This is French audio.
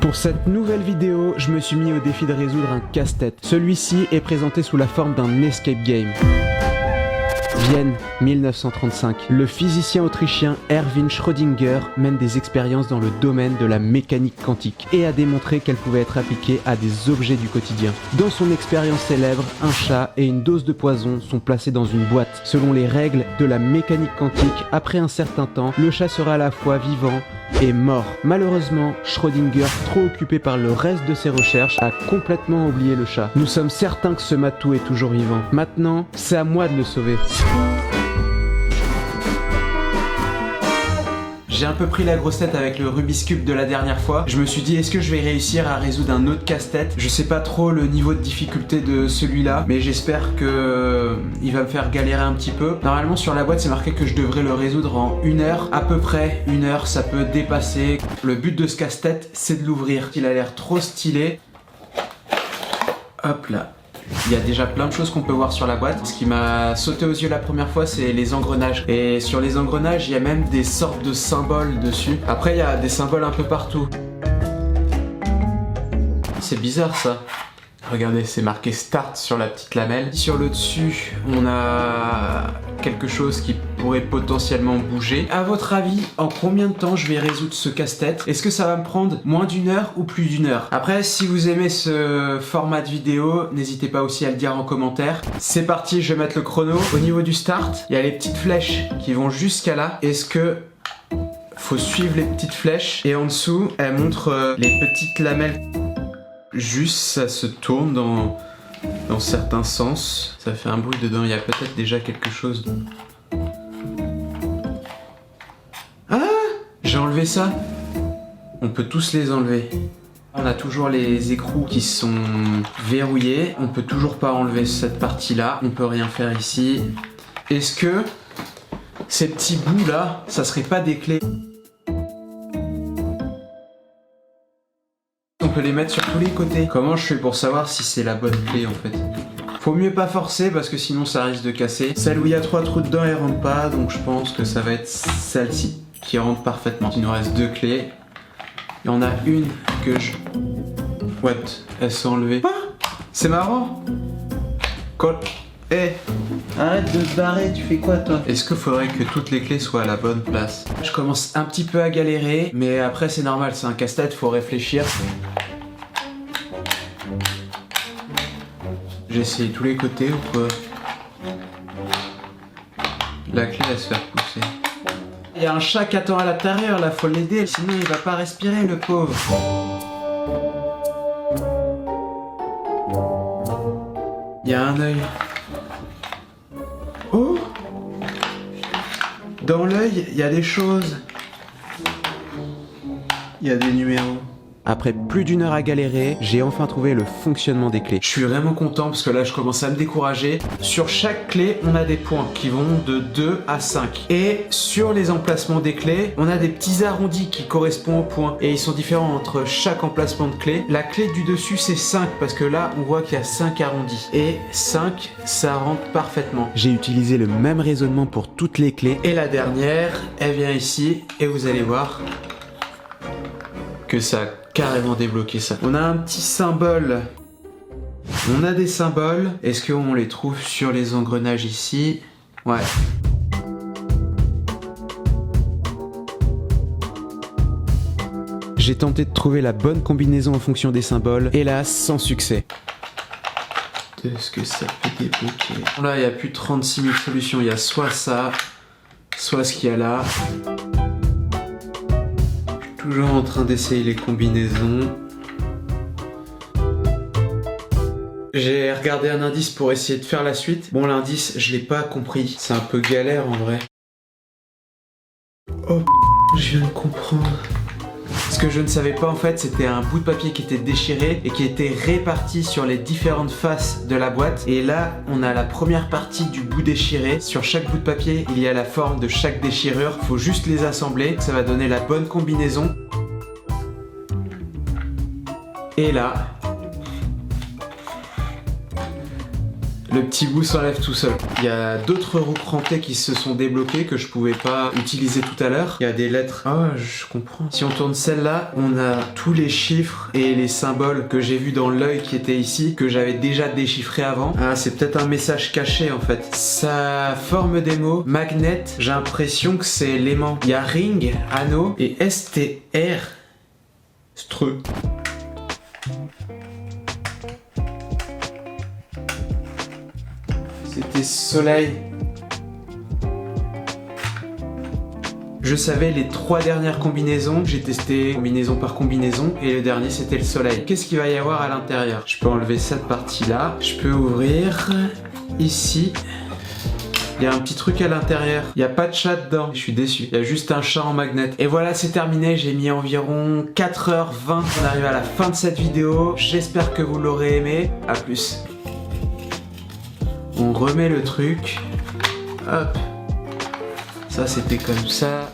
Pour cette nouvelle vidéo, je me suis mis au défi de résoudre un casse-tête. Celui-ci est présenté sous la forme d'un escape game. Vienne, 1935. Le physicien autrichien Erwin Schrödinger mène des expériences dans le domaine de la mécanique quantique et a démontré qu'elle pouvait être appliquée à des objets du quotidien. Dans son expérience célèbre, un chat et une dose de poison sont placés dans une boîte. Selon les règles de la mécanique quantique, après un certain temps, le chat sera à la fois vivant et mort. Malheureusement, Schrödinger, trop occupé par le reste de ses recherches, a complètement oublié le chat. Nous sommes certains que ce matou est toujours vivant. Maintenant, c'est à moi de le sauver. J'ai un peu pris la grosse tête avec le Rubik's Cube de la dernière fois. Je me suis dit, est-ce que je vais réussir à résoudre un autre casse-tête? Je sais pas trop le niveau de difficulté de celui-là, mais j'espère que il va me faire galérer un petit peu. Normalement sur la boîte c'est marqué que je devrais le résoudre en 1 heure. À peu près 1 heure, ça peut dépasser. Le but de ce casse-tête, c'est de l'ouvrir. Il a l'air trop stylé. Hop là. Il y a déjà plein de choses qu'on peut voir sur la boîte. Ce qui m'a sauté aux yeux la première fois, c'est les engrenages. Et sur les engrenages, il y a même des sortes de symboles dessus. Après, il y a des symboles un peu partout. C'est bizarre ça. Regardez, c'est marqué Start sur la petite lamelle. Sur le dessus, on a quelque chose qui pourrait potentiellement bouger. À votre avis, en combien de temps je vais résoudre ce casse-tête? Est-ce que ça va me prendre moins d'1 heure ou plus d'1 heure? Après, si vous aimez ce format de vidéo, n'hésitez pas aussi à le dire en commentaire. C'est parti, je vais mettre le chrono. Au niveau du start, il y a les petites flèches qui vont jusqu'à là. Est-ce que faut suivre les petites flèches? Et en dessous, elle montre les petites lamelles. Juste, ça se tourne dans certains sens. Ça fait un bruit dedans, il y a peut-être déjà quelque chose. Ah! J'ai enlevé ça. On peut tous les enlever. On a toujours les écrous qui sont verrouillés. On peut toujours pas enlever cette partie-là. On peut rien faire ici. Est-ce que ces petits bouts-là, ça serait pas des clés? On peut les mettre sur tous les côtés. Comment je fais pour savoir si c'est la bonne clé en fait? Faut mieux pas forcer parce que sinon ça risque de casser. Celle où il y a 3 trous dedans elle rentre pas, donc je pense que ça va être celle-ci qui rentre parfaitement. Il nous reste 2 clés. Il y en a une que je... What? Elles sont enlevées. Ah, c'est marrant. Arrête de te barrer, tu fais quoi toi? Est-ce qu'il faudrait que toutes les clés soient à la bonne place? Je commence un petit peu à galérer, mais après c'est normal, c'est un casse-tête, faut réfléchir. J'ai essayé tous les côtés ou quoi? La clé va se faire pousser. Il y a un chat qui attend à l'intérieur là, faut l'aider, sinon il va pas respirer le pauvre. Il y a un œil. Oh! Dans l'œil, il y a des choses. Il y a des numéros. Après plus d'1 heure à galérer, j'ai enfin trouvé le fonctionnement des clés. Je suis vraiment content parce que là je commence à me décourager. Sur chaque clé, on a des points qui vont de 2 à 5. Et sur les emplacements des clés, on a des petits arrondis qui correspondent aux points. Et ils sont différents entre chaque emplacement de clé. La clé du dessus c'est 5 parce que là on voit qu'il y a 5 arrondis. Et 5, ça rentre parfaitement. J'ai utilisé le même raisonnement pour toutes les clés. Et la dernière, elle vient ici et vous allez voir que ça a carrément débloqué ça. On a un petit symbole. On a des symboles. Est-ce qu'on les trouve sur les engrenages ici? Ouais. J'ai tenté de trouver la bonne combinaison en fonction des symboles. Hélas, sans succès. Est-ce que ça peut débloquer? Là, il n'y a plus de 36 000 solutions. Il y a soit ça, soit ce qu'il y a là. Toujours en train d'essayer les combinaisons. J'ai regardé un indice pour essayer de faire la suite. Bon, l'indice, je l'ai pas compris. C'est un peu galère en vrai. Oh, je viens de comprendre. Ce que je ne savais pas en fait, c'était un bout de papier qui était déchiré et qui était réparti sur les différentes faces de la boîte. Et là, on a la première partie du bout déchiré. Sur chaque bout de papier, il y a la forme de chaque déchirure. Faut juste les assembler, ça va donner la bonne combinaison. Et là, Le petit bout s'enlève tout seul. Il y a d'autres roues crantées qui se sont débloquées que je pouvais pas utiliser tout à l'heure. Il y a des lettres. Ah, je comprends. Si on tourne celle-là, on a tous les chiffres et les symboles que j'ai vus dans l'œil qui étaient ici, que j'avais déjà déchiffré avant. Ah, c'est peut-être un message caché en fait. Ça forme des mots. Magnet, j'ai l'impression que c'est l'aimant. Il y a ring, anneau et STR. Streux. C'était soleil. Je savais les 3 dernières combinaisons, j'ai testé combinaison par combinaison et le dernier c'était le soleil. Qu'est-ce qu'il va y avoir à l'intérieur? Je peux enlever cette partie là, je peux ouvrir ici. Il y a un petit truc à l'intérieur, il n'y a pas de chat dedans, je suis déçu, il y a juste un chat en magnet. Et voilà, c'est terminé, j'ai mis environ 4h20, on arrive à la fin de cette vidéo, j'espère que vous l'aurez aimé, à plus. On remet le truc, hop, ça c'était comme ça.